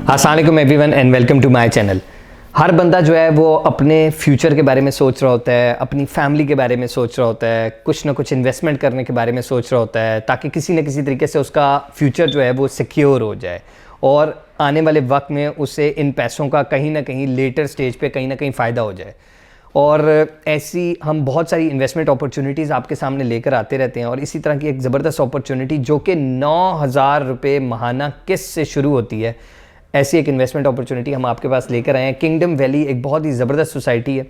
अस्सलाम वालेकुम everyone and welcome to my channel. हर बंदा जो है वो अपने फ्यूचर के बारे में सोच रहा होता है, अपनी फैमिली के बारे में सोच रहा होता है, कुछ ना कुछ इन्वेस्टमेंट करने के बारे में सोच रहा होता है ताकि किसी न किसी तरीके से उसका फ्यूचर जो है वो सिक्योर हो जाए और आने वाले वक्त में उसे इन पैसों का कहीं ना कहीं लेटर स्टेज पे कहीं ना कहीं फ़ायदा हो जाए। और ऐसी हम बहुत सारी इन्वेस्टमेंट अपॉर्चुनिटीज़ आपके सामने लेकर आते रहते हैं और इसी तरह की एक ज़बरदस्त अपॉर्चुनिटी जो कि 9,000 रुपये माहाना किस्त से शुरू होती है, ऐसी एक इन्वेस्टमेंट अपॉर्चुनिटी हम आपके पास लेकर आए हैं। किंगडम वैली एक बहुत ही ज़बरदस्त सोसाइटी है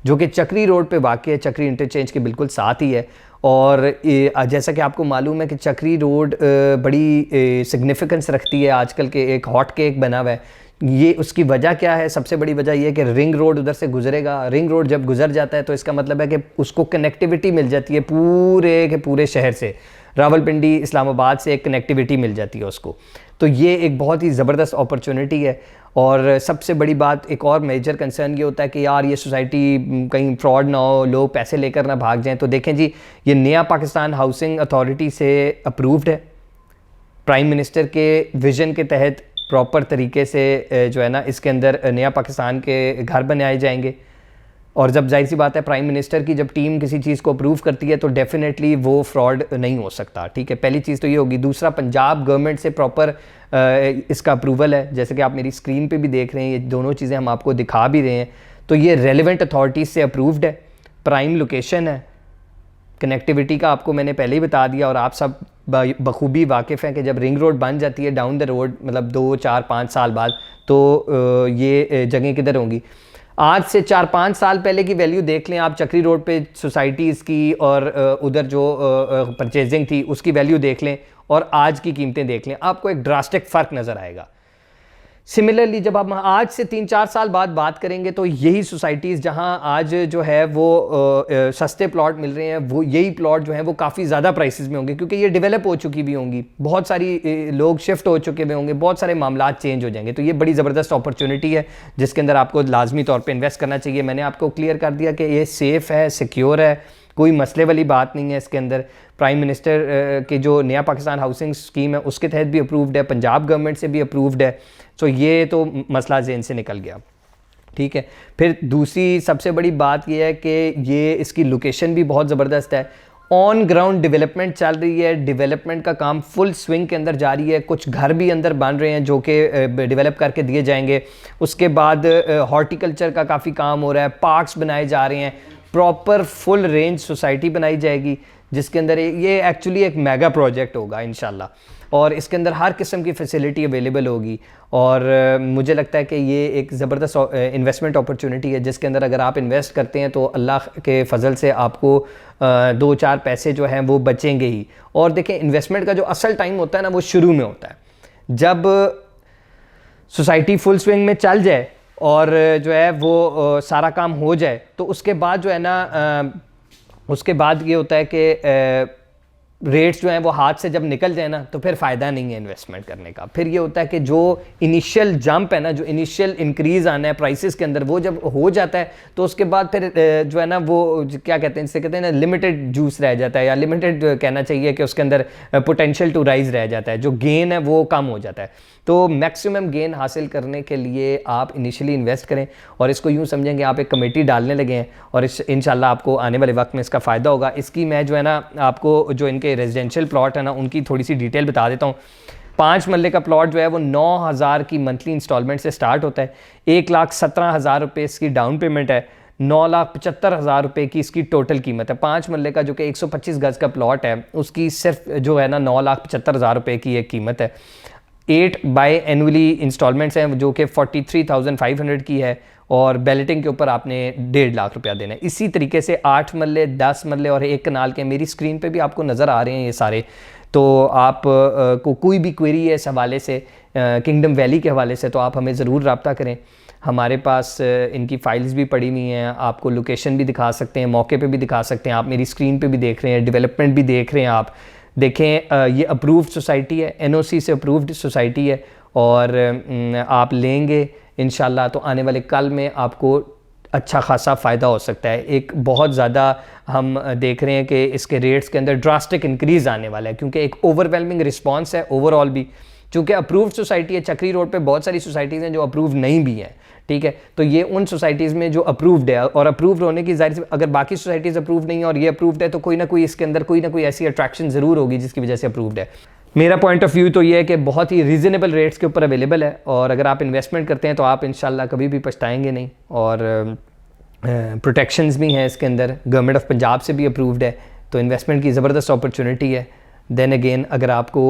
जो कि चक्री रोड पे वाक़ है, चक्री इंटरचेंज के बिल्कुल साथ ही है। और जैसा कि आपको मालूम है कि चक्री रोड बड़ी सिग्निफिकेंस रखती है, आजकल के एक हॉट केक बना हुआ है। ये उसकी वजह क्या है? सबसे बड़ी वजह ये है कि रिंग रोड उधर से गुजरेगा। रिंग रोड जब गुजर जाता है तो इसका मतलब है कि उसको कनेक्टिविटी मिल जाती है पूरे के पूरे शहर से, रावलपिंडी इस्लामाबाद से एक कनेक्टिविटी मिल जाती है उसको। तो ये एक बहुत ही ज़बरदस्त अपॉर्चुनिटी है। और सबसे बड़ी बात, एक और मेजर कंसर्न ये होता है कि यार ये सोसाइटी कहीं फ्रॉड ना हो, लोग पैसे लेकर ना भाग जाएं। तो देखें जी, ये नया पाकिस्तान हाउसिंग अथॉरिटी से अप्रूव्ड है, प्राइम मिनिस्टर के विज़न के तहत प्रॉपर तरीके से जो है ना इसके अंदर नया पाकिस्तान के घर बनाए जाएंगे। और जब जाहिर सी बात है प्राइम मिनिस्टर की जब टीम किसी चीज़ को अप्रूव करती है तो डेफिनेटली वो फ्रॉड नहीं हो सकता, ठीक है। पहली चीज़ तो ये होगी। दूसरा, पंजाब गवर्नमेंट से प्रॉपर इसका अप्रूवल है, जैसे कि आप मेरी स्क्रीन पे भी देख रहे हैं, ये दोनों चीज़ें हम आपको दिखा भी रहे हैं। तो ये रेलिवेंट अथॉरिटीज़ से अप्रूव्ड है, प्राइम लोकेशन है, कनेक्टिविटी का आपको मैंने पहले ही बता दिया। और आप सब बखूबी वाकिफ़ हैं कि जब रिंग रोड बन जाती है डाउन द रोड, मतलब 2, 4, 5 साल बाद, तो ये जगह किधर होंगी। आज से 4-5 साल पहले की वैल्यू देख लें आप, चक्री रोड पे सोसाइटीज़ की और उधर जो परचेजिंग थी उसकी वैल्यू देख लें और आज की कीमतें देख लें, आपको एक ड्रास्टिक फ़र्क नज़र आएगा। सिमिलरली जब हम आज से 3-4 साल बाद बात करेंगे तो यही सोसाइटीज़ जहां आज जो है वो सस्ते प्लॉट मिल रहे हैं, वो यही प्लॉट जो है वो काफ़ी ज़्यादा प्राइसेस में होंगे क्योंकि ये डेवलप हो चुकी भी होंगी, बहुत सारी लोग शिफ्ट हो चुके भी होंगे, बहुत सारे मामला चेंज हो जाएंगे। तो ये बड़ी ज़बरदस्त अपॉर्चुनिटी है जिसके अंदर आपको लाजमी तौर पर इन्वेस्ट करना चाहिए। मैंने आपको क्लियर कर दिया कि ये सेफ़ है, सिक्योर है, कोई मसले वाली बात नहीं है इसके अंदर। प्राइम मिनिस्टर के जो नया पाकिस्तान हाउसिंग स्कीम है उसके तहत भी अप्रूव्ड है, पंजाब गवर्नमेंट से भी अप्रूव्ड है। तो ये तो मसला ज़हन से निकल गया, ठीक है। फिर दूसरी सबसे बड़ी बात यह है कि ये इसकी लोकेशन भी बहुत ज़बरदस्त है। ऑन ग्राउंड डेवलपमेंट चल रही है, डेवलपमेंट का काम फुल स्विंग के अंदर जारी है। कुछ घर भी अंदर बन रहे हैं जो कि डेवलप करके दिए जाएंगे। उसके बाद हॉर्टिकल्चर का काफ़ी काम हो रहा है, पार्क्स बनाए जा रहे हैं, प्रॉपर फुल रेंज सोसाइटी बनाई जाएगी जिसके अंदर ये एक्चुअली एक मेगा प्रोजेक्ट होगा इंशाल्लाह। और इसके अंदर हर किस्म की फैसिलिटी अवेलेबल होगी और मुझे लगता है कि ये एक ज़बरदस्त इन्वेस्टमेंट अपॉर्चुनिटी है जिसके अंदर अगर आप इन्वेस्ट करते हैं तो अल्लाह के फजल से आपको 2-4 पैसे जो हैं वो बचेंगे ही। और देखें, इन्वेस्टमेंट का जो असल टाइम होता है ना वो शुरू में होता है, जब सोसाइटी फुल स्विंग में चल जाए और जो है वो सारा काम हो जाए तो उसके बाद जो है ना उसके बाद ये होता है कि रेट्स जो हैं वो हाथ से जब निकल जाए ना तो फिर फ़ायदा नहीं है इन्वेस्टमेंट करने का। फिर ये होता है कि जो इनिशियल जंप है ना, जो इनिशियल इंक्रीज़ आना है प्राइसेस के अंदर, वो जब हो जाता है तो उसके बाद फिर जो है ना वो क्या कहते हैं, इससे कहते हैं ना लिमिटेड जूस रह जाता है, या लिमिटेड कहना चाहिए कि उसके अंदर पोटेंशियल टू राइज रह जाता है, जो गेन है वो कम हो जाता है। तो मैक्सिमम गेन हासिल करने के लिए आप इनिशियली इन्वेस्ट करें और इसको यूँ समझेंगे आप एक कमेटी डालने लगे हैं और इंशाल्लाह आपको आने वाले वक्त में इसका फ़ायदा होगा। इसकी मैं जो है ना आपको जो इनके रेजिडेंशियल प्लॉट है ना उनकी थोड़ी सी डिटेल बता देता हूँ। 5 मरले का प्लॉट जो है वो 9,000 की मंथली इंस्टॉलमेंट से स्टार्ट होता है। 1,17,000 रुपये इसकी डाउन पेमेंट है, 9,75,000 रुपये की इसकी टोटल कीमत है। 5 मरले का जो कि 125 गज़ का प्लॉट है उसकी सिर्फ जो है ना 9,75,000 रुपये की एक कीमत है। 8 बाय एनुअली इंस्टॉलमेंट्स हैं जो कि 43,500 की है और बैलेटिंग के ऊपर आपने 1.5 लाख रुपया देना है। इसी तरीके से 8 मरले, 10 मरले और 1 कनाल के मेरी स्क्रीन पे भी आपको नज़र आ रहे हैं ये सारे। तो आप को कोई भी क्वेरी है इस हवाले से, किंगडम वैली के हवाले से, तो आप हमें ज़रूर रब्ता करें। हमारे पास इनकी फ़ाइल्स भी पड़ी हुई हैं, आपको लोकेशन भी दिखा सकते हैं, मौके पे भी दिखा सकते हैं। आप मेरी स्क्रीन पे भी देख रहे हैं, डेवलपमेंट भी देख रहे हैं। आप देखें, ये अप्रूव्ड सोसाइटी है, एनओसी से अप्रूव्ड सोसाइटी है और आप लेंगे इंशाल्लाह तो आने वाले कल में आपको अच्छा खासा फ़ायदा हो सकता है। एक बहुत ज़्यादा हम देख रहे हैं कि इसके रेट्स के अंदर ड्रास्टिक इंक्रीज़ आने वाला है क्योंकि एक ओवरवेलमिंग रिस्पॉन्स है ओवरऑल भी। चूँकि अप्रूव्ड सोसाइटी है, चक्री रोड पे बहुत सारी सोसाइटीज़ हैं जो अप्रूव नहीं भी हैं, ठीक है। तो ये उन सोसाइटीज़ में जो अप्रूव्ड है, और अप्रूव्ड होने की जाहिर सी अगर बाकी सोसाइटीज़ अप्रूव नहीं है और ये अप्रूव्ड है तो कोई ना कोई इसके अंदर कोई ना कोई ऐसी अट्रैक्शन ज़रूर होगी जिसकी वजह से अप्रूव्ड है। मेरा पॉइंट ऑफ व्यू तो ये है कि बहुत ही रीज़नेबल रेट्स के ऊपर अवेलेबल है, और अगर आप इन्वेस्टमेंट करते हैं तो आप इंशाल्लाह कभी भी पछताएंगे नहीं। और प्रोटेक्शंस भी हैं इसके अंदर, गवर्नमेंट ऑफ पंजाब से भी अप्रूव्ड है, तो इन्वेस्टमेंट की ज़बरदस्त अपॉर्चुनिटी है। देन अगेन अगर आपको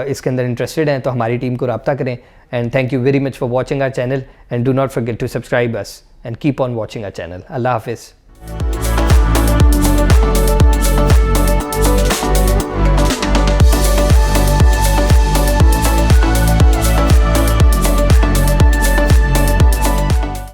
इसके अंदर इंटरेस्टेड हैं तो हमारी टीम को रब्ता करें। And thank you very much for watching our channel, and do not forget to subscribe us and keep on watching our channel. अल्लाह हाफिज़।